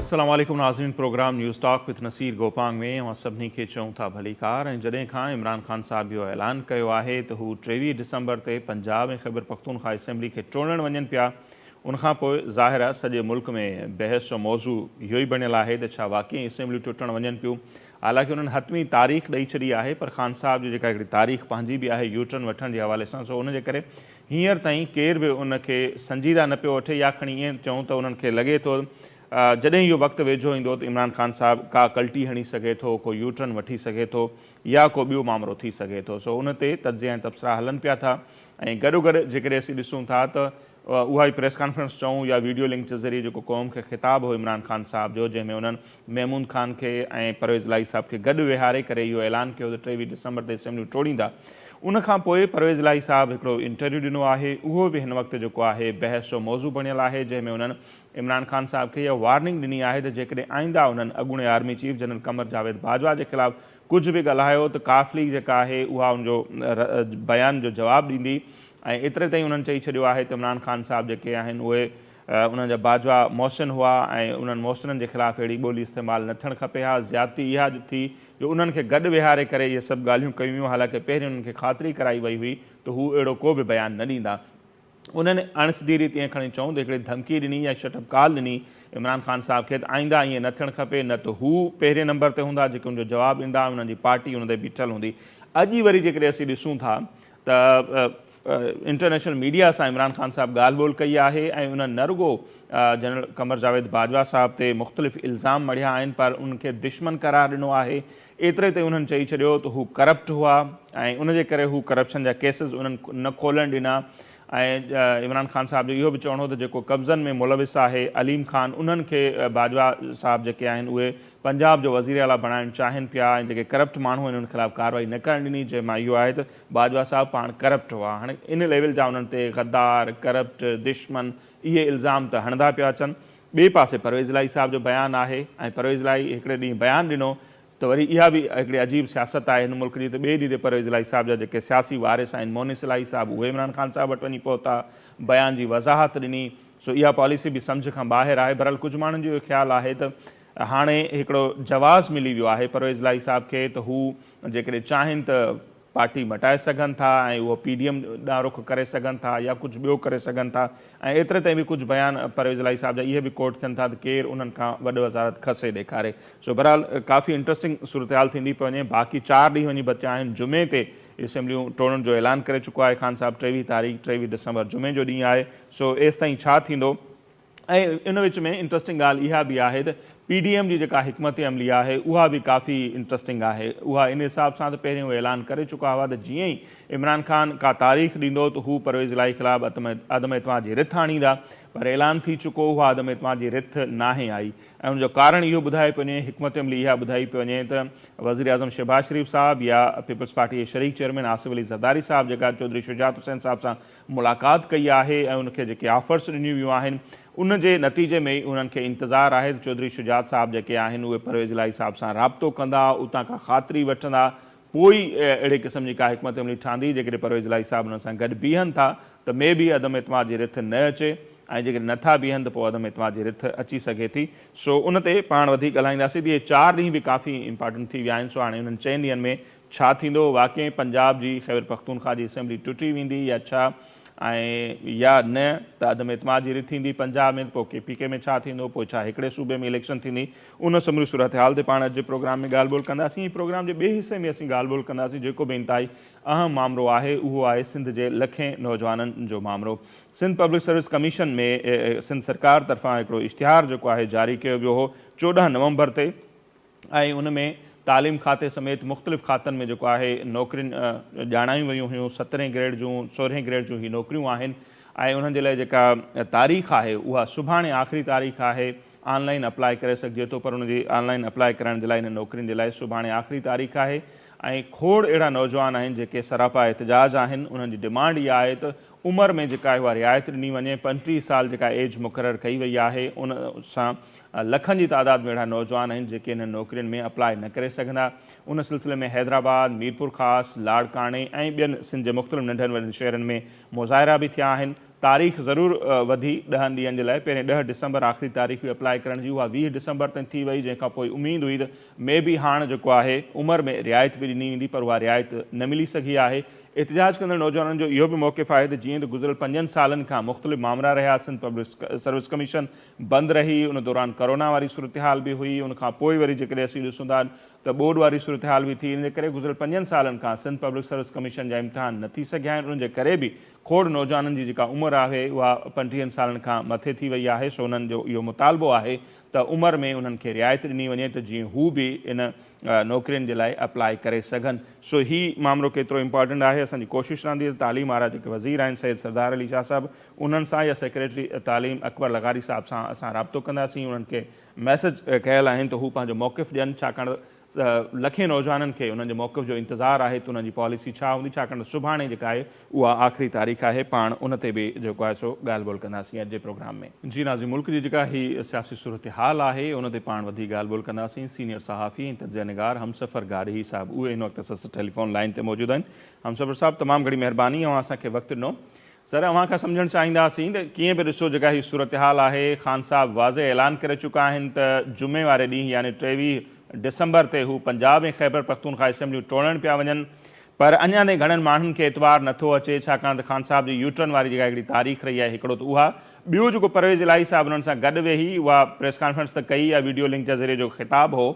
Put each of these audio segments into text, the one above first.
अस्सलाम वालेकुम नाज़रीन। Program news talk with Naseer Gopang में असां सभिनी खे चऊं था भलीकार। ऐं जॾहिं खां इमरान ख़ान साहब इहो ऐलान कयो आहे त हू 23 डिसंबर ते पंजाब ऐं ख़ैबर पख्तूनख्वा असेंबली खे चूंडण वञनि पिया, उनखां पोइ ज़ाहिर आहे सॼे मुल्क में बहस जो मौज़ू इहो ई बणियलु आहे त छा वाक़ई असेंबलियूं टुटण वञनि पियूं। हालांकि उन्हनि हतमी तारीख़ ॾेई छॾी आहे, पर ख़ान साहब जी जेका हिकिड़ी तारीख़ पंहिंजी बि आहे यूटर्न वठण जे हवाले सां, सो उनजे करे हींअर ताईं केर बि उनखे संजीदा न पियो वठे, या खणी ईअं चऊं त उन्हनि खे लॻे थो जॾहिं इहो वक़्तु वेझो ईंदो त इमरान ख़ान साहब का कल्टी हणी सघे थो, को यूटर्न वठी सघे थो, या को ॿियो मामिलो थी सघे थो। सो उन ते तजिया ऐं तबसरा हलनि पिया था। ऐं गॾोगॾु जेकॾहिं असीं ॾिसूं था त उहा ई प्रेस कॉन्फ्रेंस चऊं या वीडियो लिंक जे ज़रिए जेको क़ौम खे ख़िताब हो इमरान ख़ान साहब जो, जंहिंमें उन्हनि महमूद ख़ान खे ऐं परवेज़ इलाही साहब खे गॾु विहारे करे इहो ऐलान कयो त 23 डिसंबर ते असेंबलियूं टोड़ींदा। उनखां पोइ परवेज़ इलाही साहब हिकिड़ो इंटरव्यू ॾिनो आहे, उहो बि हिन वक़्तु जेको आहे बहस जो मौज़ू बणियलु आहे, जंहिंमें उन्हनि इमरान ख़ान साहब खे इहा वार्निंग ॾिनी आहे त जेकॾहिं आईंदा उन्हनि अॻूणे आर्मी चीफ जनरल क़मर जावेद बाजवा जे ख़िलाफ़ु कुझु बि ॻाल्हायो त काफ़िली जेका आहे उहा उनजो बयान जो जवाबु ॾींदी। ऐं एतिरे ताईं उन्हनि चई छॾियो आहे त इमरान ख़ान साहब जेके आहिनि उहे उन्हनि जा बाजवा मोहसिन हुआ ऐं उन्हनि मोहसिननि जे ख़िलाफ़ु अहिड़ी ॿोली इस्तेमालु न थियणु खपे हा। ज़्यादती इहा थी जो उन्हनि खे गॾु विहारे करे इहे सभु ॻाल्हियूं कयूं हुयूं, हालांकि पहिरीं उन्हनि खे ख़ातिरी कराई वई हुई त हू अहिड़ो को बि बयानु न ॾींदा। उन्हनि अणसिधी रीति ईअं खणी चऊं त हिकिड़ी धमकी ॾिनी या शटअप कॉल ॾिनी इमरान ख़ान साहब खे त आईंदा ईअं न थियणु खपे, न त हू पहिरें नंबर ते हूंदा जेके उनजो जवाबु ॾींदा, उन्हनि जी पार्टी उन ते बीठल हूंदी। अॼु वरी जेकॾहिं असीं ॾिसूं था त इंटरनेशनल मीडिया सां इमरान ख़ान साहब ॻाल्हि ॿोल कई आहे ऐं उन्हनि न रुॻो जनरल क़मर जावेद बाजवा साहब ते मुख़्तलिफ़ इल्ज़ाम मढ़िया आहिनि, पर उनखे दुश्मन करार ॾिनो आहे। एतिरे ते उन्हनि चई छॾियो त हू करप्ट हुआ ऐं उनजे करे हू करप्शन जा केसिस उन्हनि न खोलणु ॾिना। ऐं इमरान ख़ान साहब जो इहो बि चवणो हो त जेको कब्ज़नि में मुलविस आहे अलीम ख़ान, उन्हनि खे बाजवा साहब जेके आहिनि उहे पंजाब जो वज़ीर आला बणाइणु चाहिनि पिया, ऐं जेके करप्ट माण्हू आहिनि उन्हनि ख़िलाफ़ु कार्रवाई न करणु ॾिनी, जंहिंमां इहो आहे त बाजवा साहब पाण करप्ट हुआ। हाणे इन लेवल जा उन्हनि ते गद्दार, करप्ट, दुश्मन इहे इल्ज़ाम त हणंदा पिया अचनि। ॿिए पासे परवेज़ इलाही साहब जो बयानु आहे, ऐं परवेज़ इलाही हिकिड़े ॾींहुं बयानु ॾिनो त वरी इहा बि हिकिड़ी अजीब सियासत आहे हिन मुल्क जी, त ॿिए ॾींहं ते परवेज़ इलाही साहब जा जेके सियासी वारिस आहिनि मोनिस इलाही साहब, उहे इमरान ख़ान साहब वटि वञी पहुता, बयान जी वज़ाहत ॾिनी। सो इहा पॉलिसी बि सम्झ खां ॿाहिरि आहे। बहरहाल कुझु माण्हुनि जो इहो ख़्यालु आहे त हाणे हिकिड़ो जवाज़ मिली वियो आहे परवेज़ इलाही साहब खे त हू जेकॾहिं चाहिनि त पार्टी मटाए सघनि था ऐं उहो PDM ॾांहुं रुख करे सघनि था या कुझु ॿियो करे सघनि था। ऐं एतिरे ताईं बि कुझु बयान परवेज़ इलाही साहब जा इहे बि कोट थियनि था त केरु उन्हनि खां वॾी वज़ारत खसे ॾेखारे। सो बहरहाल काफ़ी इंट्रस्टिंग सूरत हाल थींदी पई वञे। बाक़ी 4 ॾींहं वञी बचिया आहिनि। जुमे ते असेंबलियूं टोड़ण जो ऐलान करे चुको आहे ख़ान साहब। 23 डिसंबर जुमे जो ॾींहुं आहे। सो एसि ताईं छा थींदो। ऐं इन विच में इंट्रस्टिंग ॻाल्हि इहा बि आहे त PDM जी जेका हिकमत अमली आहे उहा बि काफ़ी इंट्रस्टिंग आहे। उहा इन हिसाब सां त पहिरियों ऐलान करे चुका हुआ त जीअं ई इमरान ख़ान का तारीख़ ॾींदो त हू परवेज़ इलाही ख़िलाफ़ु अदम एतमाद जी रिथ आणींदा, पर ऐलान थी चुको उहा अदम एतमाद जी रिथ नाहे आई। ऐं उनजो कारण इहो ॿुधाए पियो वञे, हिकमत अमली इहा ॿुधाई पियो वञे त वज़ीर आज़म शहबाज शरीफ़ साहब या पीपल्स पार्टी जे शरीक चेयरमैन आसिफ अली ज़रदारी साहब जेका चौधरी शुजात हुसैन साहब सां मुलाक़ात कई आहे ऐं उनखे जेके ऑफर्स ॾिनियूं वियूं आहिनि, उन जे नतीजे में ई उन्हनि खे इंतज़ारु आहे त चौधरी शुजात साहब जेके आहिनि उहे परवेज़ इलाही साहब सां राब्तो कंदा, उतां खां ख़ातिरी वठंदा, पोइ अहिड़े क़िस्म जी का हिकमत अमली ठहंदी जेकॾहिं परवेज़ इलाही साहब उन्हनि सां गॾु बीहनि था त मे बि अदम एतमाद जी रिथ न अचे, ऐं जेकॾहिं नथा बीहनि त पोइ अदम एतमाद जी रिथ अची सघे थी। सो उन ते पाण वधीक ॻाल्हाईंदासीं। इहे 4 ॾींहं बि काफ़ी इंपॉर्टेंट थी विया आहिनि। सो हाणे उन्हनि 4 ॾींहंनि में छा थींदो, वाक़ई पंजाब जी ख़ैबर पख्तूनख्वा जी असेंबली टुटी वेंदी या छा, ऐं या न त अदम एतमाद जी रिथ थींदी पंजाब में, पोइ KPK में छा थींदो, पोइ छा हिकिड़े सूबे में इलेक्शन थींदी, उन समूरी सूरत हाल ते पाण अॼु जे प्रोग्राम में ॻाल्हि ॿोल कंदासीं। प्रोग्राम जे ॿिए हिसे में असीं ॻाल्हि ॿोल कंदासीं जेको बि इंतिहाई अहम मामिलो आहे, उहो आहे सिंध जे लखें नौजवाननि जो मामिलो। सिंध पब्लिक सर्विस कमीशन में सिंध सरकार तरफ़ां हिकिड़ो इश्तिहार जेको आहे जारी कयो वियो हो 14 नवंबर ते, ऐं उन में तालीम खाते समेत मुख़्तलिफ़ खातनि में जेको आहे नौकरियुनि ॼाणायूं वयूं हुयूं। 17 ग्रेड जूं 16 ग्रेड जूं ही नौकरियूं आहिनि, ऐं उन्हनि जे लाइ जेका तारीख़ आहे उहा सुभाणे आख़िरी तारीख़ आहे। ऑनलाइन अप्लाई करे सघिजे थो, पर उनजी ऑनलाइन अप्लाई करण जे लाइ इन नौकरियुनि जे लाइ सुभाणे आख़िरी तारीख़ आहे। ऐं खोड़ अहिड़ा नौजवान आहिनि जेके सरापा एहतजाज आहिनि। उन्हनि जी डिमांड इहा आहे त उमिरि में जेका आहे उहा रिआयत ॾिनी वञे। 35 साल जेका एज मुक़ररु कई वई आहे, उन सां लखनि जी तादाद में अहिड़ा नौजवान आहिनि जेके इन नौकरियुनि में अप्लाई न करे सघंदा। उन सिलसिले में हैदराबाद, मीरपुर ख़ासि, लाड़काणे ऐं ॿियनि सिंध जे मुख़्तलिफ़ नंढनि वॾनि शहरनि में मुज़ाहिरा बि थिया आहिनि। तारीख़ ज़रूरु वधी 10 ॾींहंनि जे लाइ। पहिरें 10 डिसंबर आख़िरी तारीख़ हुई अप्लाई करण जी, उहा 20 डिसंबर ताईं थी वई, जंहिंखां पोइ उमेद हुई त मे बि हाणे जेको आहे उमिरि में रिआयत बि ॾिनी वेंदी, पर उहा रिआयत न मिली सघी आहे। एहतिजाज कंदड़ नौजवाननि जो इहो बि मौक़िफ़ आहे त जीअं त गुज़िरियल 5 सालनि खां मुख़्तलिफ़ मामला रहिया आहिनि, पब्लिक सर्विस कमीशन बंदि रही, उन दौरान कोरोना वारी सूरत हाल बि हुई, उनखां पोइ वरी जेकॾहिं असीं ॾिसूं था त बोर्ड वारी सूरत हाल बि थी, इन करे गुज़िरियल 5 सालनि खां सिंध पब्लिक सर्विस कमीशन जा इम्तिहान न थी सघिया आहिनि। उनजे करे बि खोड़ नौजवाननि जी जेका उमिरि आहे उहा 35 सालनि खां मथे थी वई आहे। सो उन्हनि जो इहो मुतालबो आहे त उमिरि में उन्हनि खे रिआयत ॾिनी वञे त जीअं हू बि इन नौकरियुनि जे लाइ अप्लाई करे सघनि। सो हीउ मामिलो केतिरो इम्पॉर्टेंट आहे, असांजी कोशिशि रहंदी त तालीम वारा जेके वज़ीर आहिनि सैयद सरदार अली शाह साहिबु, उन्हनि सां या सेक्रेटरी तालीम अकबर लगारी साहिब सां असां राब्तो कंदासीं, उन्हनि खे मैसेज कयल आहिनि त हू पंहिंजो मौक़िफ़ ॾियनि, छाकाणि लखे नौजवाननि खे उन्हनि जे मौक़िफ़ जो इंतज़ारु आहे त उन्हनि जी पॉलिसी छा हूंदी, छाकाणि त सुभाणे जेका आहे उहा आख़िरी तारीख़ आहे। पाण उन ते बि जेको आहे सो ॻाल्हि ॿोल कंदासीं अॼु जे प्रोग्राम में। जी नाज़रीन, मुल्क जी जेका हीअ सियासी सूरत हाल आहे उन ते पाण वधीक ॻाल्हि ॿोल कंदासीं। सीनियर सहाफ़ी ऐं तजिया निगार हमसफ़र गारही साहिबु उहे हिन वक़्तु असां टेलीफोन लाइन ते मौजूदु आहिनि। हमसफ़र साहिबु, तमामु घणी महिरबानी ऐं असांखे वक़्तु ॾिनो। सर, अव्हां खां सम्झणु चाहींदासीं त कीअं बि ॾिसो जेका हीअ सूरत हाल आहे, ख़ान साहिबु वाज़े ऐलान करे चुका आहिनि त जुमे वारे ॾींहुं यानी 23 डिसंबर ते हू पंजाब ऐं ख़ैबर पख्तूनख्वा असेंबलियूं टोड़ण पिया वञनि, पर अञा ताईं घणनि माण्हुनि खे एतवार नथो अचे, छाकाणि त ख़ान साहिब जी यूटर्न वारी जेका हिकिड़ी तारीख़ रही आहे हिकिड़ो त उहा, ॿियो जेको परवेज़ इलाही साहिबु उन्हनि सां गॾु वेही उहा प्रेस कॉन्फ्रेंस त कई आहे, वीडियो लिंक जे ज़रिए जो ख़िताब हो,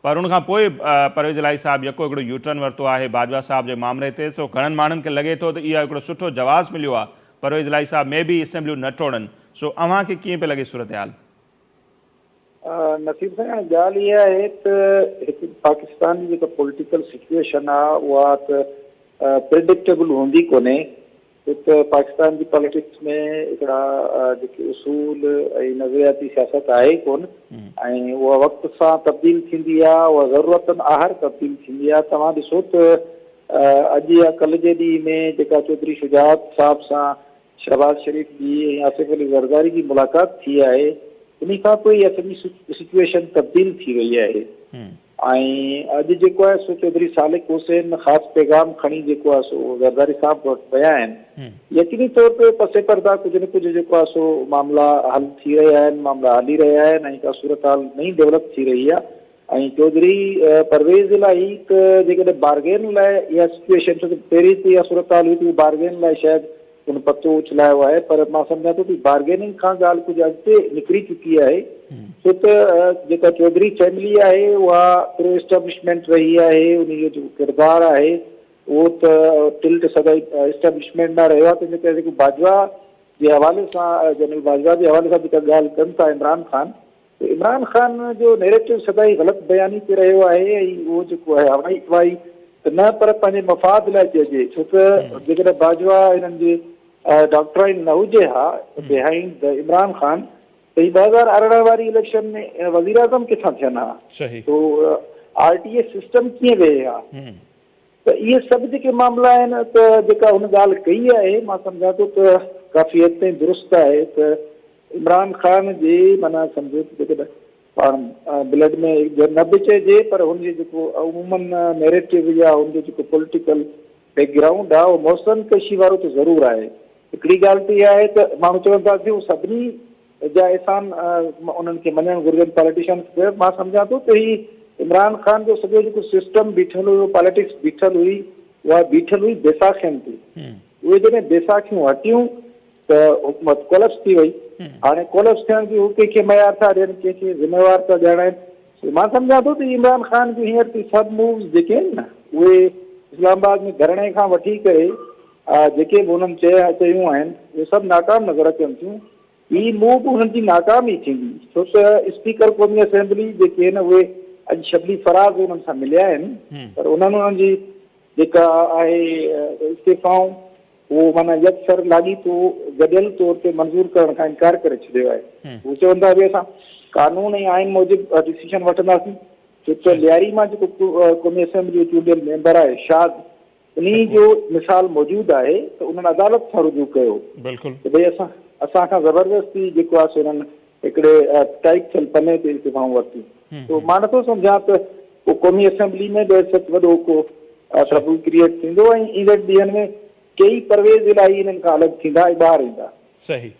पर उनखां पोइ परवेज़ इलाही साहिबु यको हिकिड़ो यूटर्न वरितो आहे बाजवा साहिब जे मामले ते। सो घणनि माण्हुनि खे लॻे थो त इहा हिकिड़ो सुठो जवाज़ मिलियो आहे परवेज़ इलाही साहिबु में बि असेंबलियूं न टोड़नि। सो अव्हांखे कीअं पियो लॻे सूरत हाल? नसीब साईं, ॻाल्हि इहा आहे त हिकु पाकिस्तान जी जेका पॉलिटिकल सिचुएशन आहे उहा त प्रिडिक्टेबल हूंदी कोन्हे। हिकु पाकिस्तान जी पॉलिटिक्स में हिकिड़ा जेके उसूल ऐं नज़रियाती सियासत आहे कोन, ऐं उहा वक़्त सां तब्दील थींदी आहे, उहा ज़रूरतनि आहर तब्दील थींदी आहे। तव्हां ॾिसो त अॼु या कल्ह जे ॾींहं में जेका चौधरी शुजात साहिब सां शहबाज़ शरीफ़ जी ऐं आसिफ अली ज़रदारी जी मुलाक़ात थी आहे, उन खां पोइ असली सिचुएशन तब्दील थी वई आहे। ऐं अॼु जेको आहे सो चौधरी सालिक हुसैन ख़ासि पैगाम खणी जेको आहे सो ज़रदारी साहिब वटि विया आहिनि। यकीनी तौर ते पसे पर्दा कुझु न कुझु जेको आहे सो मामला हल थी रहिया आहिनि, मामला हली रहिया आहिनि, ऐं का सूरत हाल नई डेवलप थी रही आहे। ऐं चौधरी परवेज़ इलाही त जेकॾहिं बारगेन लाइ इहा सिचुएशन, छो त पहिरीं त इहा सूरत हाल हुई त बारगेन लाइ शायदि उन पतो उछलायो आहे, पर मां सम्झां थो कि बारगेनिंग खां ॻाल्हि कुझु अॻिते निकिरी चुकी आहे। छो त जेका चौधरी फैमिली आहे उहा प्रो एस्टेब्लिशमेंट रही आहे, उन जो जेको किरदारु आहे उहो त टिल्ट सदाई एस्टेब्लिशमेंट न रहियो आहे। तंहिंजे करे जेको बाजवा जे हवाले सां, जनरल बाजवा जे हवाले सां जेका ॻाल्हि कनि था इमरान ख़ान जो नैरेटिव सदाई ग़लति बयानी ते रहियो आहे, ऐं उहो जेको आहे हवाई हवाई त न पर पंहिंजे मफ़ाद लाइ चइजे। छो त जेकॾहिं बाजवा हिननि जे डॉक्ट्राइन न हुजे हा बिहाइंड द इमरान ख़ान, त ही 2018 वारी इलेक्शन में वज़ीर आज़म किथां थियनि हा, तो RTA सिस्टम कीअं वेहे हा, त इहे सभु जेके मामला आहिनि त जेका हुन ॻाल्हि कई आहे, मां सम्झां थो त काफ़ी हद ताईं दुरुस्त आहे त इमरान ख़ान जे माना सम्झो जेकॾहिं पाण ब्लड में न बि चइजे, पर हुनजो जेको अमूमन नैरेटिव या हुनजो जेको पॉलिटिकल बैकग्राउंड आहे उहो मोहसिन कैशी वारो त ज़रूरु आहे। हिकिड़ी ॻाल्हि त इहा आहे त माण्हू चवंदासीं हू सभिनी जा एहसान उन्हनि खे मञणु घुरिजनि पॉलिटिशियन्स खे। मां सम्झां थो त ही इमरान ख़ान जो सॼो जेको सिस्टम बीठल हुयो, पॉलिटिक्स बीठल हुई, उहा बीठल हुई बैसाखियुनि ते। उहे जॾहिं बैसाखियूं हटियूं त हुकूमत कोलप्स थी वई। हाणे कोलप्स थियण जी हू कंहिंखे मयार था ॾियनि, कंहिंखे ज़िम्मेवार था ॼाणाइनि। मां सम्झां थो त इमरान ख़ान जूं हींअर सभु मूव्स जेके आहिनि न, उहे इस्लामाबाद में धरणे खां वठी करे जेके बि हुननि चयूं आहिनि उहे सभु नाकाम नज़र अचनि थियूं। हीअ मूव हुननि जी नाकाम ई थींदी, छो त स्पीकर क़ौमी असेंबली जेके आहिनि उहे अॼु शबली फराज़ हुननि सां मिलिया आहिनि, पर उन्हनि जी जेका आहे इस्तीफ़ाऊं उहो माना यकसर लाॻीतो गॾियल तौर ते मंज़ूर करण खां इनकार करे छॾियो आहे। हू चवंदा बि असां कानून ऐं आइन मूजिबि डिसीजन वठंदासीं, छो त लियारी मां जेको क़ौमी असेंबली चूंडियल मेंबर आहे शाद, उन जो मिसाल मौजूदु आहे त उन्हनि अदालत सां रुजू कयो त भई असांखां ज़बरदस्ती जेको आहे सो हुननि हिकिड़े टाइप थियल पने ते इस्तीफ़ाऊं वरितियूं। तो मां नथो सम्झां त को क़ौमी असेंबली में वॾो को ट्रबल क्रिएट थींदो, ऐं ईंदड़ ॾींहंनि में कई परवेज़ इलाही हिननि खां अलॻि थींदा ऐं ॿाहिरि ईंदा। सही।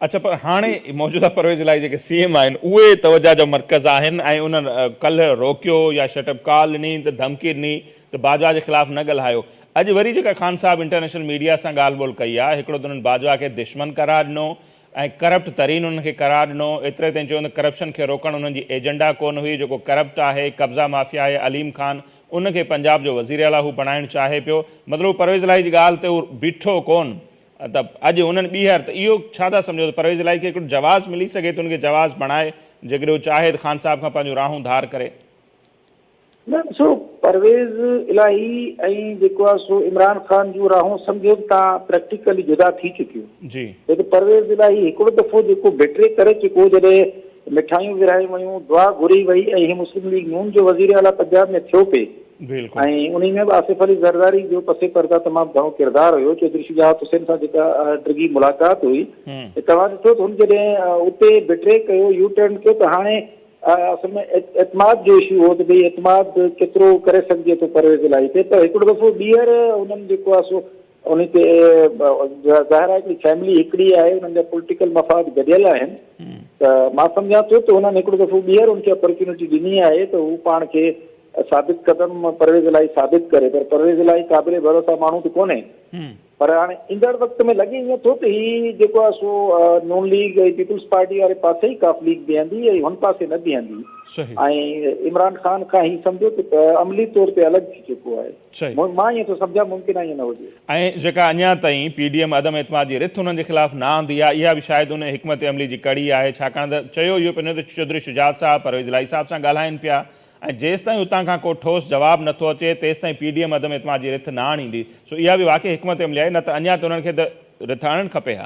अच्छा, पर हाणे मौजूदा परवेज़ इलाही जेके CM आहिनि उहे तवजा जो मर्कज़ आहिनि ऐं उन्हनि कल्ह रोकियो या शटअप कॉल ॾिनी त धमकी ॾिनी त बाजवा जे ख़िलाफ़ न ॻाल्हायो। अॼु वरी जेका ख़ान साहब इंटरनेशनल मीडिया सां ॻाल्हि ॿोल कई आहे, हिकिड़ो त उन्हनि बाजवा खे दुश्मन करार ॾिनो ऐं करप्ट तरीन उन्हनि खे करार ॾिनो। एतिरे ताईं चयो त करप्शन खे रोकणु उन्हनि जी एजेंडा कोन हुई। जेको करप्ट आहे, कब्ज़ा माफ़िया आहे अलीम ख़ान, उनखे पंजाब जो वज़ीर आला हू बणाइणु चाहे पियो। मतिलबु परवेज़ इलाही जी ॻाल्हि ते हू बीठो कोन, त अॼु उन्हनि ॿीहर त इहो छा था सम्झो त परवेज़ इलाही खे हिकिड़ो जवाज़ मिली सघे थो, उनखे जवाज़ बणाए जेकॾहिं हू चाहे त ख़ान साहब खां पंहिंजूं राहूं धार करे? न ॾिसो, परवेज़ इलाही ऐं जेको आहे सो इमरान ख़ान जूं राहूं सम्झो तव्हां प्रैक्टिकली जुदा थी चुकियूं। जी। छो त परवेज़ इलाही हिकिड़ो दफ़ो जेको बेटरे करे चुको, जॾहिं मिठाइयूं विरायूं वयूं, दुआ घुरी वई ऐं हीअ मुस्लिम लीग नून जो वज़ीर आला पंजाब में थियो पिए, बिल्कुलु। ऐं उन में बि आसिफ अली ज़रदारी जो पसे पर्दा तमामु घणो किरदारु हुयो। चौधरी शुजात हुसैन सां जेका डिघी मुलाक़ात हुई, तव्हां ॾिठो त हुन जॾहिं उते बिट्रे कयो, यू टर्न कयो, त हाणे असल में एतमाद जो इशू हो त भई एतमाद केतिरो करे सघिजे थो परवेज़ इलाही ते। त हिकिड़ो दफ़ो ॿीहर हुननि जेको आहे सो उन ते ज़ाहिर आहे हिकिड़ी फैमिली हिकिड़ी आहे, हुननि जा पॉलिटिकल मफ़ाद गॾियल आहिनि। त मां सम्झां थो त हुननि हिकिड़ो दफ़ो ॿीहर उनखे अपॉर्चुनिटी ॾिनी आहे त हू पाण खे साबित कदम परवेज़ इलाही साबित करे। पर परवेज़ इलाही क़ाबिल भरोसा माण्हू त कोन्हे। पर हाणे ईंदड़ वक़्त में लॻे ईअं थो त हीअ जेको आहे सो नून लीग ऐं पीपुल्स पार्टी वारे पासे ई काफ़ लीग बीहंदी ऐं हुन पासे न बीहंदी। ऐं इमरान ख़ान खां ही सम्झो त अमली तौर ते अलॻि थी चुको आहे। मां ईअं थो सम्झां मुमकिन आहे ईअं न हुजे। ऐं जेका अञा ताईं PDM अदम एतमाद जी रिथ हुननि जे ख़िलाफ़ न आंदी आहे, इहा बि शायदि उन हिकमत अमली जी कड़ी आहे। छाकाणि त चयो इहो पियो त चौधरी शुजात साहब परवेज़ इलाही साहब सां ॻाल्हाइनि पिया ऐं जेसिताईं हुतां खां को ठोस जवाबु नथो अचे तेसिताईं PDM अदम एतमाद जी रिथ न आणींदी। सो इहा बि वाक़ई हिकमत अमली आहे, न त अञा त उन्हनि खे त रिथ आणणु खपे हा।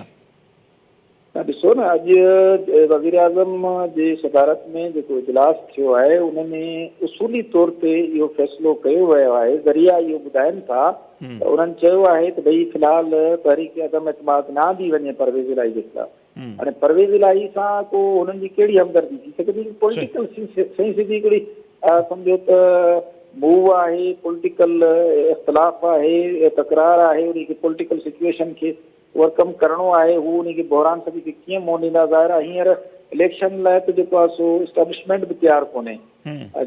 तव्हां ॾिसो न, अॼु वज़ीर आज़म जे सदारत में जेको इजलास थियो आहे उन में उसूली तौर ते इहो फ़ैसिलो कयो वियो आहे। ज़रिया इहो ॿुधाइनि था त उन्हनि चयो आहे त भई फ़िलहाल तहरीक अदम एतमाद न आंदी वञे परवेज़ इलाही जे ख़िलाफ़। हाणे परवेज़ इलाही सां को हुननि जी कहिड़ी हमदर्दी थी सघंदी? पॉलिटिकल सेंसिटिव हिकिड़ी सम्झो त मूव आहे, पॉलिटिकल इख़्तिलाफ़ आहे, तकरार आहे, उनखे पॉलिटिकल सिचुएशन खे ओवरकम करिणो आहे। हू उनखे बहरान सभी खे कीअं मोड़ ॾींदा? ज़ाहिर आहे हींअर इलेक्शन लाइ त जेको आहे सो इस्टेब्लिशमेंट बि तयारु कोन्हे।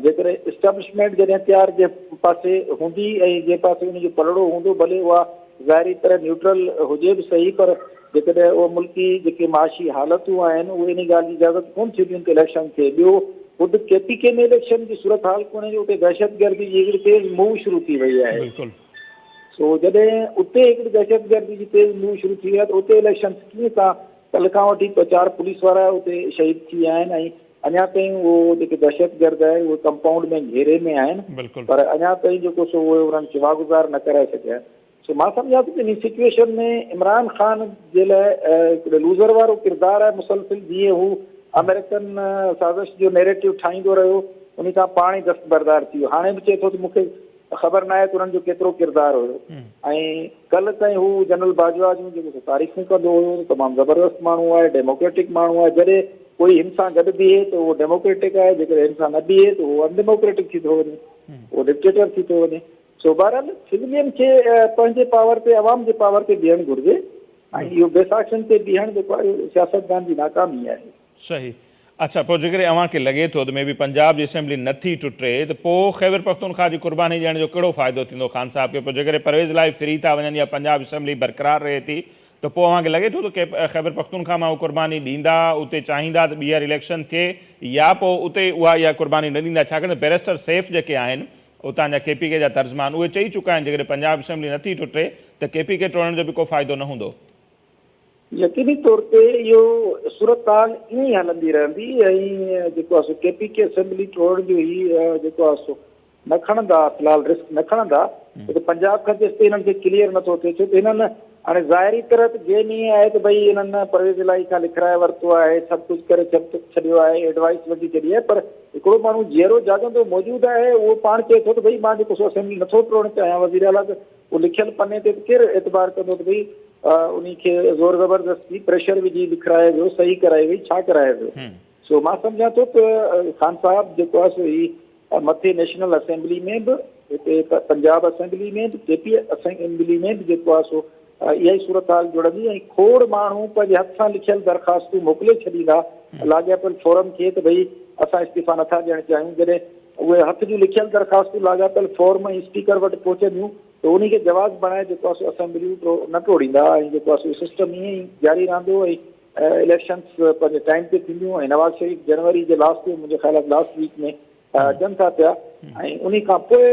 जेकॾहिं इस्टेब्लिशमेंट जॾहिं तयारु जे पासे हूंदी ऐं जे पासे उनजो पलड़ो हूंदो, भले उहा ज़ाहिरी तरह न्यूट्रल हुजे बि सही, पर जेकॾहिं उहो मुल्की जेके माशी हालतूं आहिनि उहे इन ॻाल्हि जी इजाज़त कोन थींदियूं त इलेक्शन थिए। ॿियो ख़ुदि KPK में इलेक्शन जी सूरत हाल कोन्हे जो उते दहशतगर्दी जी हिकिड़ी तेज़ मूव शुरू थी वई आहे। सो जॾहिं उते हिकिड़ी दहशतगर्दी जी तेज़ मूव शुरू थी वई आहे त उते इलेक्शन कीअं था? कल्ह खां वठी 4 पुलिस वारा उते शहीद थी विया आहिनि ऐं अञा ताईं उहो जेके दहशतगर्द आहे उहे कंपाउंड में घेरे में आहिनि, पर अञा ताईं जेको सो उहे उन्हनि खे वागुज़ार न कराए सघिया। सो मां सम्झां थो त इन सिचुएशन में इमरान ख़ान जे लाइ हिकिड़ो लूज़र वारो किरदारु आहे मुसलसिल। जीअं हू अमेरिकन साज़िश जो नैरेटिव ठाहींदो रहियो, उन खां पाण ई दस्तबरदार थी वियो। हाणे बि चए थो त मूंखे ख़बर न आहे त उन्हनि जो केतिरो किरदारु हुयो। ऐं कल्ह ताईं हू जनरल बाजवा जूं जेको तारीफ़ूं कंदो हुयो, तमामु ज़बरदस्त माण्हू आहे, डेमोक्रेटिक माण्हू आहे। जॾहिं कोई हिन सां गॾु बीहे त उहो डेमोक्रेटिक आहे, जेकॾहिं हिन सां न बीहे त उहो अनडेमोक्रेटिक थी थो वञे, उहो डिक्टेटर थी थो वञे। सो बहरहाल सिविलियन खे पंहिंजे पावर ते, अवाम जे पावर ते बीहणु घुरिजे ऐं इहो बेसाखियुनि ते बीहणु जेको आहे सियासतदान जी नाकामी आहे। सही। अच्छा, पोइ जेकॾहिं अव्हांखे लॻे थो त मे बी पंजाब जी असेंबली नथी टुटे त पोइ ख़ैबर पख्तूनख्वा जी क़ुर्बानी ॾियण जो कहिड़ो फ़ाइदो थींदो ख़ान साहब खे? पोइ जेकॾहिं परवेज़ इलाही फ्री था वञनि या पंजाब असेंबली बरक़रार रहे थी त पोइ अव्हांखे लॻे थो त ख़ैबर पख्तूनख्वा मां उहो क़ुर्बानी ॾींदा, उते चाहींदा त ॿीहर इलेक्शन थिए, या पोइ उते उहा इहा क़ुर्बानी न ॾींदा? छाकाणि त बैरिस्टर सैफ जेके आहिनि उतां जा KPK जा तर्जमान उहे चई चुका आहिनि जेकॾहिं पंजाब असेंबली नथी टुटे त KPK टोड़ण जो बि को फ़ाइदो न हूंदो। यकीनी तौर ते इहो सूरत हाल ईअं ई हलंदी रहंदी ऐं जेको आहे सो KPK असेंबली टोड़ण जो ई जेको आहे सो न खणंदा, फ़िलहाल रिस्क न खणंदा। छो त पंजाब खां जेसिताईं हिननि खे क्लियर नथो थिए, छो त हिननि हाणे ज़ाहिरी तरह त गेम ईअं आहे त भई हिननि परवेज़ इलाही खां लिखाए वरितो आहे, सभु कुझु करे छॾियो आहे, एडवाइस वठी छॾी आहे, पर हिकिड़ो माण्हू जीअरो जाॻंदो मौजूदु आहे, उहो पाण चए थो त भई मां जेको सो असेंबली नथो टोड़णु चाहियां वज़ीर आला, त उहो लिखियल पने ते केरु एतबार कंदो त भई उन खे ज़ोर ज़बरदस्ती प्रेशर विझी लिखाए वियो, सही कराए वई, छा कराए वियो? सो मां सम्झां थो त ख़ान साहब जेको आहे सो ही मथे नेशनल असेंबली में बि, हिते पंजाब असेंबली में बि, KP असेंबली में बि जेको आहे सो इहा ई सूरत हाल जुड़ंदी ऐं खोड़ माण्हू पंहिंजे हथ सां लिखियल दरख़्वास्तूं मोकिले छॾींदा लाॻापियल फोरम खे त भई असां इस्तीफ़ा नथा ॾियणु चाहियूं। जॾहिं उहे हथ जूं लिखियल दरख़्वास्तूं लाॻापियल फॉर्म ऐं स्पीकर वटि पहुचंदियूं त उन खे जवाबु बणाए जेको आहे सो असेंबलियूं न टोड़ींदा ऐं जेको आहे सो सिस्टम ईअं ई जारी रहंदो ऐं इलेक्शन्स पंहिंजे टाइम ते थींदियूं ऐं नवाज़ शरीफ़ जनवरी जे लास्ट में मुंहिंजे ख़्याल लास्ट वीक में अचनि था पिया ऐं उन खां पोइ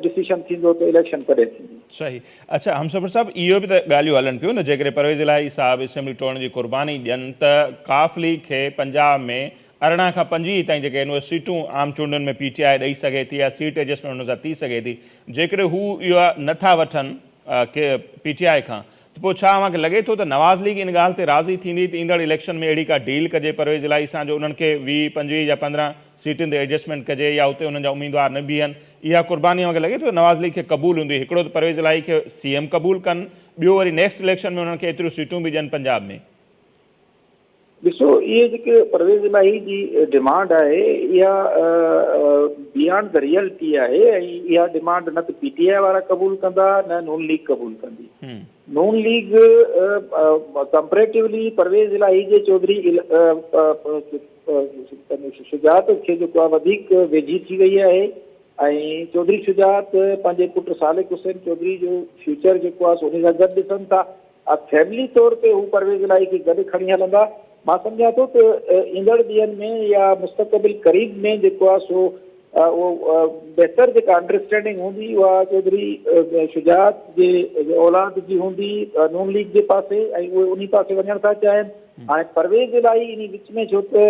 डिसीशन थींदो त इलेक्शन कॾहिं थींदी। सही। अच्छा हमसफ़र साहब, इहो बि त ॻाल्हियूं हलनि पियूं न, जेकॾहिं परवेज़ इलाही साहिबु असेंबली टोड़ण जी क़ुर्बानी ॾियनि त काफ लीग खे पंजाब में 18 खां 25 ताईं जेके आहिनि उहे सीटूं आम चूंडुनि में PTI ॾेई सघे थी या सीट एडजस्टमेंट हुन सां थी सघे थी। जेकॾहिं हू इहा नथा वठनि के PTI खां त पोइ छा अव्हांखे लॻे थो त नवाज़ लीग इन ॻाल्हि ते राज़ी थींदी त ईंदड़ इलेक्शन में अहिड़ी का डील कजे परवेज़ इलाही सां जो उन्हनि खे 20, 25 या 15 सीटुनि ते एडजस्टमेंट कजे या उते उन्हनि जा उम्मीदवार न बीहनि? इहा क़ुर्बानी मूंखे लॻे थो नवाज़ लीग खे क़बूल हूंदी। हिकिड़ो त परवेज़ इलाही खे CM क़बूल कनि, ॿियो वरी नेक्स्ट इलेक्शन में उन्हनि खे एतिरियूं सीटूं बि ॾियनि पंजाब में। ॾिसो, इहे जेके परवेज़ इलाही जी डिमांड आहे इहा बियॉन्ड द रियलिटी आहे ऐं इहा डिमांड न त PTI वारा क़बूल कंदा न नून लीग क़बूल कंदी। नून लीग कंपेरेटिवली परवेज़ इलाही जे चौधरी शुजात खे जेको आहे वधीक वेझी थी वई आहे ऐं चौधरी शुजात पंहिंजे पुटु सालिक हुसैन चौधरी जो फ्यूचर जेको आहे उन सां गॾु ॾिसनि था। फैमिली तौर ते हू परवेज़ इलाही खे गॾु खणी हलंदा। मां सम्झां थो त ईंदड़ ॾींहंनि में या मुस्तक़बिल क़रीब में जेको आहे सो उहो बहितर जेका अंडरस्टैंडिंग हूंदी उहा चौधरी शुजात जे औलाद जी हूंदी नून लीग जे पासे ऐं उहे उन पासे वञणु था चाहिनि। हाणे परवेज़ इलाही इन विच में छो त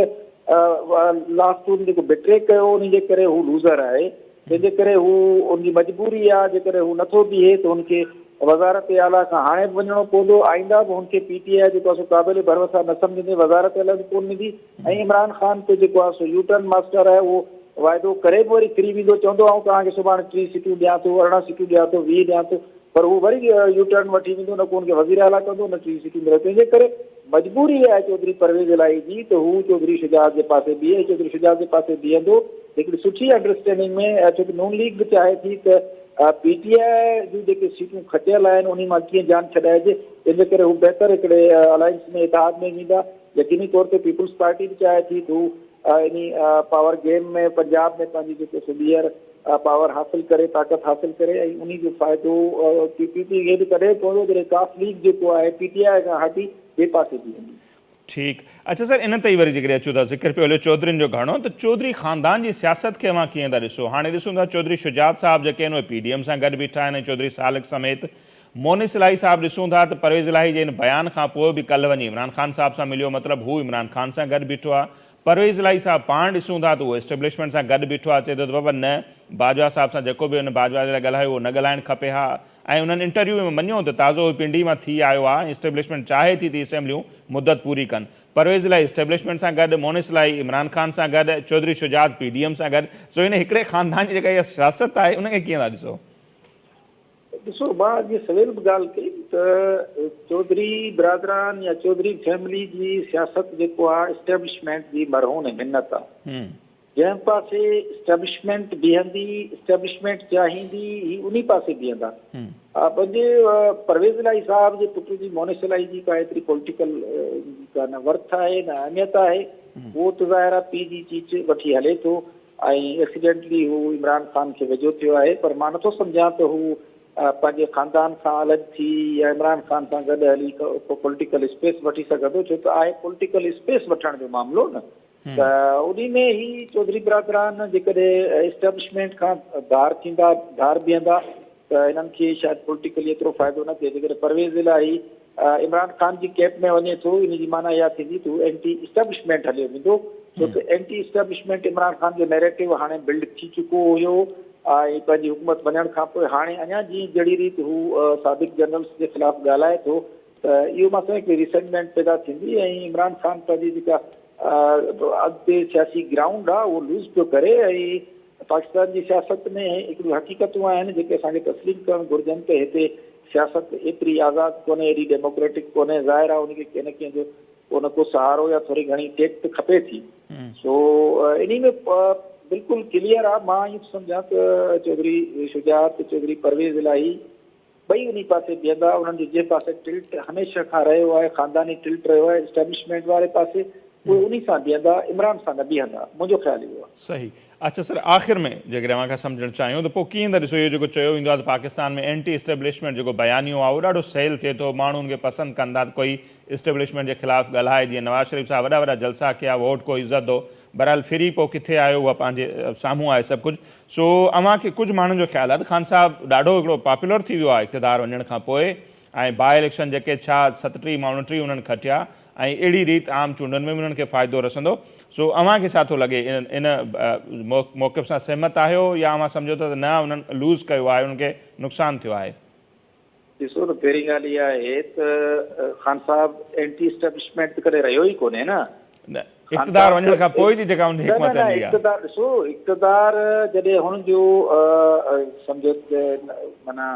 लास्ट जेको बिट्रे कयो उन जे करे हू लूज़र आहे, तंहिंजे करे हू उनजी मजबूरी आहे। जेकॾहिं हू नथो बीहे त हुनखे वज़ारत आला खां हाणे बि वञिणो पवंदो, आईंदा बि हुनखे PTI जेको आहे सो क़ाबिल भरोसा न सम्झंदे वज़ारत आला बि कोन ॾींदी। ऐं इमरान ख़ान ते जेको आहे सो यूटर्न मास्टर आहे उहो वाइदो करे बि वरी फिरी वेंदो, चवंदो आऊं तव्हांखे सुभाणे 30 सीटूं ॾियां थो, 18 सीटूं ॾियां थो, 20 ॾियां थो, पर हू वरी यूटर्न वठी वेंदो, न को हुनखे वज़ीर आला कंदो न 30 सीटूं मिलंदियूं। तंहिंजे करे मजबूरी आहे चौधरी परवेज़ इलाही जी त हू चौधरी शुजात जे पासे बीहे। चौधरी शुजात जे पासे बीहंदो हिकिड़ी सुठी अंडरस्टैंडिंग में। छोकी नून लीग बि चाहे थी त PTI जूं जेके सीटूं खटियल आहिनि उन मां कीअं जान छॾाइजे, तंहिंजे करे हू बहितर हिकिड़े अलायंस में इतिहाद में वेंदा। यकीनी तौर ते पीपुल्स पार्टी बि चाहे थी त हू इन पावर गेम में पंजाब में पंहिंजी जेको सो ॿीहर पावर हासिल करे, ताक़त हासिल करे ऐं उन जो फ़ाइदो PPP खे बि कढे पवंदो जॾहिं काफ लीग जेको आहे PTI खां हटी ॿिए पासे बीहंदी। ठीकु। अच्छा सर, इन ते ई वरी जेकॾहिं अचूं था, ज़िक्र पियो हलियो चौधरीनि जो घणो, त चौधरी ख़ानदान जी सियासत खे अव्हां कीअं था ॾिसो? हाणे ॾिसूं था चौधरी शुजात साहिबु जेके आहिनि उहे PDM सां गॾु बीठा आहिनि, चौधरी सालिक समेत। मोनिस इलाही साहिबु ॾिसूं था त परवेज़ इलाही जे इन बयान खां पोइ बि कल्ह वञी इमरान ख़ान साहिब सां मिलियो, मतिलबु हू इमरान ख़ान सां गॾु बीठो आहे। परवेज़ इलाही साहिबु पाण ॾिसूं था त उहो एस्टेब्लिशमेंट सां गॾु बीठो आहे, चए थो त बाबा न बाजवा साहिब सां जेको बि हुन बाजवा जे लाइ ॻाल्हायो उहो न ॻाल्हाइणु खपे। हा, ऐं उन्हनि इंटरव्यू में मञियो त ताज़ो पिंडी मां थी आयो आहे, एस्टेब्लिशमेंट चाहे थी असेंबलियूं मुदत पूरी कनि। परवेज़ इलाही एस्टेब्लिशमेंट सां गॾु, मोनिस इलाही इमरान ख़ान सां गॾु, चौधरी शुजात PDM सां गॾु। सो इन हिकिड़े ख़ानदान जी जेका इहा सियासत आहे उनखे कीअं था ॾिसो? ॾिसो, मां अॼु सवेल बि ॻाल्हि कई त चौधरी बिरादरान या चौधरी फैमिली जी सियासत जेको आहे इस्टेब्लिशमेंट जी मरहून मिन्नत आहे। जंहिं पासे इस्टेब्लिशमेंट बीहंदी, इस्टेब्लिशमेंट चाहींदी, ही उन पासे बीहंदा। पंहिंजे परवेज़ इलाही साहिब जे पुट जी मोनिस इलाही जी का एतिरी पॉलिटिकल का न वर्थ आहे न अहमियत आहे। उहो त ज़ाहिर आहे पीउ जी चीच वठी हले थो ऐं एक्सीडेंटली हू इमरान ख़ान खे वेझो थियो आहे, पर मां नथो सम्झां त हू पंहिंजे ख़ानदान खां अलॻि थी या इमरान ख़ान सां गॾु हली पॉलिटिकल स्पेस वठी सघंदो, छो त आहे पॉलिटिकल स्पेस वठण जो मामिलो न। त उन में ई चौधरी बिरादरान जेकॾहिं इस्टेब्लिशमेंट खां धार थींदा, धार बीहंदा त हिननि खे शायदि पॉलिटिकली एतिरो फ़ाइदो न थिए। जेकॾहिं परवेज़ इलाही इमरान ख़ान जी कैब में वञे थो, इन जी माना इहा थींदी त हू एंटी इस्टेब्लिशमेंट हलियो वेंदो, छो त एंटी इस्टेब्लिशमेंट इमरान ख़ान जो नैरेटिव हाणे बिल्ड थी चुको हुयो ऐं पंहिंजी हुकूमत वञण खां पोइ हाणे अञा जीअं जहिड़ी रीति हू साबिक़ जनरल्स जे ख़िलाफ़ु ॻाल्हाए थो त इहो मां सम्झां हिकिड़ी रिसेंटमेंट पैदा थींदी ऐं इमरान ख़ान पंहिंजी जेका अॻिते सियासी ग्राउंड आहे उहो लूज़ पियो करे। ऐं पाकिस्तान जी सियासत में हिकिड़ियूं हक़ीक़तूं आहिनि जेके असांखे तस्लीम करणु घुरिजनि त हिते सियासत एतिरी आज़ादु कोन्हे, एॾी डेमोक्रेटिक कोन्हे। ज़ाहिर आहे उनखे कंहिं न कंहिं जो को न को सहारो या थोरी घणी टेक त खपे थी। सो इन में बिल्कुलु क्लियर आहे। मां ईअं सम्झां त चौधरी शुजात, चौधरी परवेज़ इलाही ॿई उन पासे बीहंदा। उन्हनि जो जे पासे टिल्ट हमेशह खां रहियो आहे, ख़ानदानी टिल्ट रहियो आहे एस्टेब्लिशमेंट वारे पासे, उहे उन सां बीहंदा, इमरान सां न बीहंदा। मुंहिंजो ख़्यालु इहो आहे। सही। अच्छा सर, आख़िर में जेकॾहिं अव्हां खां सम्झणु चाहियूं त पोइ कीअं था ॾिसो, इहो जेको चयो वेंदो आहे त पाकिस्तान में एंटी इस्टेब्लिशमेंट जेको बयानियो आहे उहो ॾाढो सहेल थिए थो, माण्हू उनखे पसंदि कंदा, कोई इस्टेब्लिशमेंट जे ख़िलाफ़ु ॻाल्हाए, जीअं नवाज़ शरीफ़ साहब वॾा वॾा जलसा कया, वोट को इज़त दो, बहरहाल फिरी पोइ किथे आयो उहा पंहिंजे साम्हूं आहे सभु कुझु। सो अव्हांखे कुझु माण्हुनि जो ख़्यालु आहे त ख़ान साहब ॾाढो हिकिड़ो पॉपुलर थी वियो आहे इक़्तिदार वञण खां पोइ, ऐं बाई इलेक्शन जेके छा 37 29 उन्हनि खटिया, ऐं अहिड़ी रीति आम चूंडनि में बि उन्हनि खे फ़ाइदो रसंदो। सो अव्हांखे छा थो लॻे, इन मौक़िफ़ सां सहमत आहियो या अव्हां सम्झो था त न उन्हनि लूज़ कयो आहे, उन्हनि खे नुक़सानु थियो आहे? ॾिसो त पहिरीं ॻाल्हि इहा आहे त ख़ान साहब एंटी इस्टेब्लिशमेंट त कॾहिं रहियो ई कोन्हे न। इक़्तिदार वञण खां पोइ जी जेका उनजी हिकमत अमली आहे, इक़्तिदार ॾिसो, इक़्तिदार जॾहिं हुननि जो सम्झो माना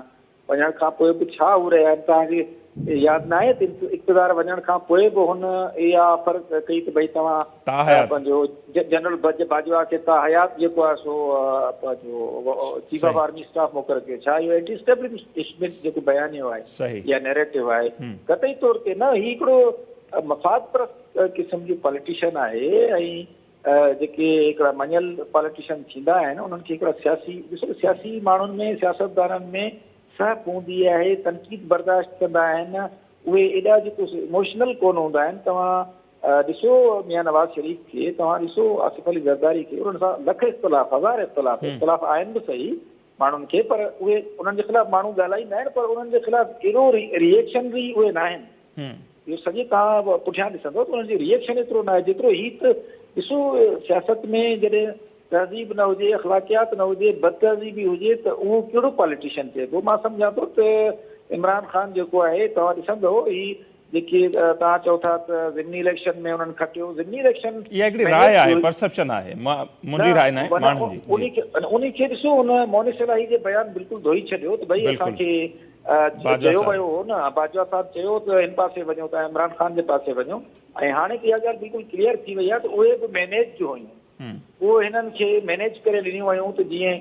वञण खां पोइ बि छा हू रहिया आहिनि, तव्हांखे यादि न आहे त इक़्तिदार वञण खां पोइ बि हुन इहा ऑफर कई त भई तव्हां पंहिंजो जनरल बाजवा खे हयात जेको आहे सो पंहिंजो चीफ ऑफ आर्मी स्टाफ मुक़ररु कयो। छा इहो एंटी इस्टेब्लिशमेंट जेको बयानियो आहे या नैरेटिव आहे, क़तई तौर ते न। हीउ हिकिड़ो मफ़ाद परस्त क़िस्म जो पॉलिटिशियन आहे, ऐं जेके हिकिड़ा मञियल पॉलिटिशियन थींदा आहिनि उन्हनि खे हिकिड़ा ॾिसो सियासी माण्हुनि में, सियासतदाननि में सहक हूंदी आहे, तनक़ीद बर्दाश्त कंदा आहिनि, उहे एॾा जेको इमोशनल कोन हूंदा आहिनि। तव्हां ॾिसो मियां नवाज़ शरीफ़ खे, तव्हां ॾिसो आसिफ अली ज़रदारी खे, उन्हनि सां लख हज़ार इख़्तिलाफ़ आहिनि बि सही माण्हुनि खे, पर उहे उन्हनि जे ख़िलाफ़ु माण्हू ॻाल्हाईंदा आहिनि, पर उन्हनि जे ख़िलाफ़ु एॾो रिएक्शनरी उहे न आहिनि। इहो सॼे तव्हां पुठियां ॾिसंदो त उन्हनि जी रिएक्शन एतिरो न आहे जेतिरो हीउ त ॾिसो सियासत में जॾहिं तहज़ीब न हुजे, अख़लाक़ियात न हुजे, बदतहज़ीबी हुजे त उहो कहिड़ो पॉलिटिशियन थिए थो। मां सम्झां थो त इमरान ख़ान जेको आहे, तव्हां ॾिसंदो ही जेके तव्हां चओ था त ज़िमनी इलेक्शन में उन्हनि खटियो, ज़िमनी इलेक्शन इहा हिकिड़ी राय आहे, परसेप्शन आहे, मुंहिंजी राय न आहे, माण्हुनि जी। उनखे ॾिसो, हुन मोनिस इलाही जे बयान बिल्कुलु धोई छॾियो त भई असांखे चयो वियो हो न, बाजवा साहब चयो त हिन पासे वञो, त इमरान ख़ान जे पासे वञो, ऐं हाणे इहा ॻाल्हि बिल्कुलु क्लियर थी वई आहे त उहे बि मैनेज जो हुयूं, उहो हिननि खे मैनेज करे ॾिनियूं वयूं त जीअं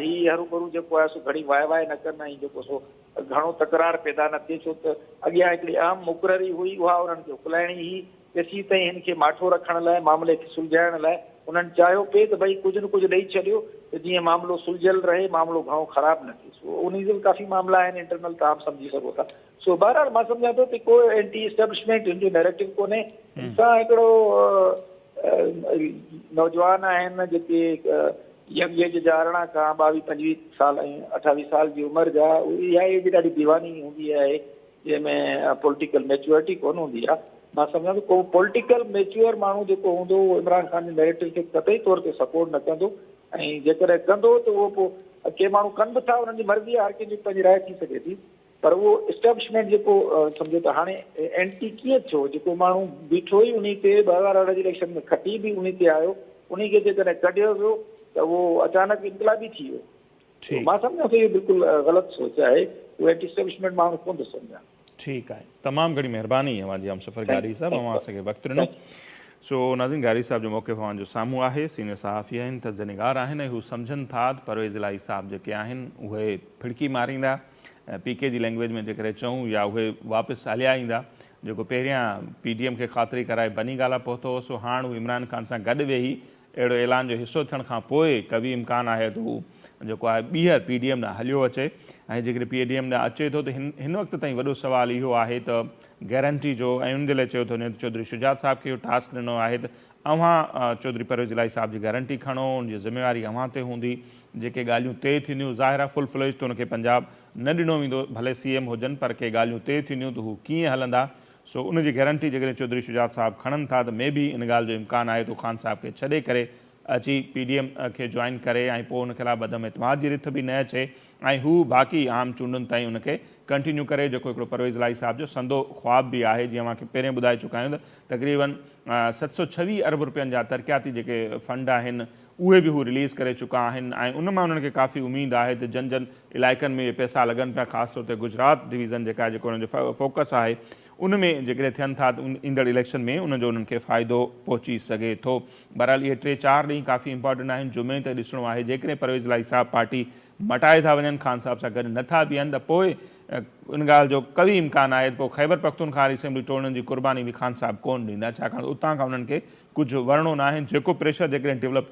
हीउ हरू भरू जेको आहे सो घणी वाह न कनि, ऐं जेको सो घणो तकरार पैदा न थिए। छो त अॻियां हिकिड़ी आम मुक़ररी हुई, उहा उन्हनि खे उकलाइणी हुई, तेसीं ताईं हिन खे माठो रखण लाइ, मामले खे सुलझाइण लाइ उन्हनि चाहियो पिए त भई कुझु न कुझु ॾेई छॾियो त जीअं मामिलो सुलझियल रहे, मामिलो घणो ख़राबु न थिए। सो उन जो काफ़ी मामला आहिनि इंटरनल, तव्हां सम्झी सघो था। सो बहरहाल मां सम्झां थो त को एंटी इस्टेब्लिशमेंट हिन जो नैरेटिव कोन्हे। हिनसां हिकिड़ो नौजवान आहिनि जेके यंग एज जा 18 खां 22 25 साल ऐं 28 साल जी उमिरि जा, इहा एज ॾाढी दीवानी हूंदी आहे जंहिंमें पॉलिटिकल मैच्योरिटी कोन हूंदी आहे। मां सम्झां थो को पॉलिटिकल मैच्योर माण्हू जेको हूंदो उहो इमरान ख़ान जे नैरेटिव खे क़तई तौर ते सपोर्ट न कंदो, ऐं जेकॾहिं कंदो त उहो पोइ के माण्हू कनि बि था, उन्हनि जी मर्ज़ी आहे, हर कंहिंजी पंहिंजी राय थी सघे थी, पर उहो इस्टेब्लिशमेंट जेको सम्झो त हाणे एंटी कीअं थियो, जेको माण्हू बीठो ई उन ते 2018 जी इलेक्शन में खटी बि उन ते आयो, उन खे जेकॾहिं कढियो वियो त उहो अचानक इनकलाबी थी वियो। मां सम्झां थो इहो बिल्कुलु ग़लति सोच आहे, उहो एंटी इस्टेब्लिशमेंट माण्हू कोन थो सम्झां। ठीकु आहे, तमामु घणी महिरबानी अव्हांजी हमसफ़र गारी साहब, अव्हां असांखे वक़्तु ॾिनो। सो नाज़रीन, गारी साहब जो मौक़िफ़ अव्हांजो साम्हूं आहे। सीनियर सहाफ़ी आहिनि, तजनिगार आहिनि, ऐं हू सम्झनि था त परवेज़ इलाही साहब जेके आहिनि उहे फिड़की मारींदा, PK जी लैंग्वेज में जेकॾहिं चऊं, या उहे वापसि हलिया ईंदा। जेको पहिरियां PDM खे ख़ातिरी कराए बनी ॻाल्हि पहुतो हो, सो हाणे हू इमरान ख़ान सां गॾु वेही अहिड़ो ऐलान जो हिसो थियण खां पोइ कभी इम्कान आहे त हू जेको आहे ॿीहर PDM ॾांहुं हलियो अचे। ऐं जेकॾहिं PDM ॾांहुं अचे थो त हिन वक़्त ताईं वॾो सुवालु इहो आहे त गारंटी जो, ऐं उन जे लाइ चयो थो चौधरी शुजात साहब खे इहो टास्क ॾिनो आहे त अव्हां चौधरी परवेज़ इलाही साहब जी गारंटी खणो, उनजी ज़िम्मेवारी अव्हां ते हूंदी, जेके ॻाल्हियूं तइ थींदियूं, ज़ाहिर आहे फुल फ्लेज त उनखे पंजाब न ॾिनो वेंदो, भले CM हुजनि, पर के ॻाल्हियूं तइ थींदियूं त हू कीअं हलंदा। सो उनजी गारंटी जेकॾहिं चौधरी शुजात साहब खणनि था त मे बि इन ॻाल्हि जो इम्कान आहे त ख़ान साहब खे छॾे करे अची PDM खे जॉइन करे, ऐं पोइ उन ख़िलाफ़ु अदम एतमाद जी रिथ बि न अचे, ऐं हू बाक़ी आम चूंडुनि ताईं उनखे कंटिन्यू करे, जेको हिकिड़ो परवेज़ इलाही साहब जो संदो ख़्वाब बि आहे। जीअं मूंखे पहिरें ॿुधाए चुका आहियूं त तक़रीबन 726 अरब रुपयनि जा तरक़ियाती जेके फंड आहिनि उहे बि हू रिलीज़ करे चुका आहिनि, ऐं उन मां उन्हनि खे काफ़ी उमेदु आहे त जन इलाइक़नि में इहे पैसा लॻनि पिया, ख़ासि तौर ते गुजरात डिवीज़न जेका आहे, जेको उन्हनि जो फोकस आहे, उन में जेकॾहिं थियनि था त ईंदड़ इलेक्शन में उनजो उन्हनि खे फ़ाइदो पहुची सघे थो। बहरहाल इहे 3-4 ॾींहं काफ़ी इंपॉर्टेंट आहिनि। जुमे ते ॾिसणो आहे, जेकॾहिं परवेज़ इलाही साहब पार्टी मटाए था वञनि, ख़ान साहब सां गॾु नथा बीहनि, त पोइ उन ॻाल्हि जो कभी इम्कान आहे पोइ ख़ैबर पख्तूनख्वा असेंबली टोड़ण जी क़ुर्बानी बि ख़ान साहब कोन ॾींदा, छाकाणि उतां खां उन्हनि खे कुझु वणिणो न आहे। जेको प्रेशर जेकॾहिं डेवलप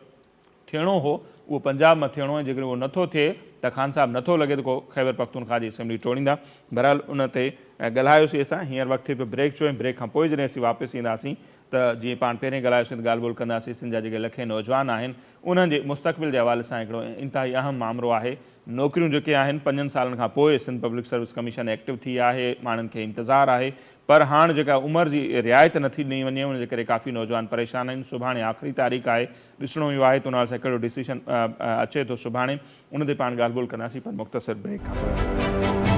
थियणो हो उहो पंजाब में थियणो आहे, जेकॾहिं उहो नथो थिए त ख़ान साहब नथो लॻे त को ख़ैबर पख्तूनख्वा जी असेंबली टोड़ींदा। बहरहाल उन ते ॻाल्हायोसीं असां। हींअर वक़्तु थिए पियो ब्रेक जो, ऐं ब्रेक खां पोइ जॾहिं असीं वापसि ईंदासीं त जीअं पाण पहिरें ॻाल्हायोसीं त ॻाल्हि ॿोल कंदासीं सिंध जा जेके लखे नौजवान आहिनि उन्हनि जे मुस्तक़बिल जे हवाले सां हिकिड़ो इंतिहाई अहम मामिलो आहे। नौकरियूं जेके आहिनि 5 सालनि खां पोइ Sindh public service commission active थी आहे, माण्हुनि खे इंतज़ारु आहे, पर हाणे जेका उमिरि जी रिआयत नथी ॾिनी वञे उनजे करे काफ़ी नौजवान परेशान आहिनि। सुभाणे आख़िरी तारीख़ आहे, ॾिसणो इहो आहे त उन सां कहिड़ो डिसीशन अचे थो सुभाणे, उन ते पाण ॻाल्हि ॿोल कंदासीं, पर मुख़्तसिर ब्रेक खां पोइ।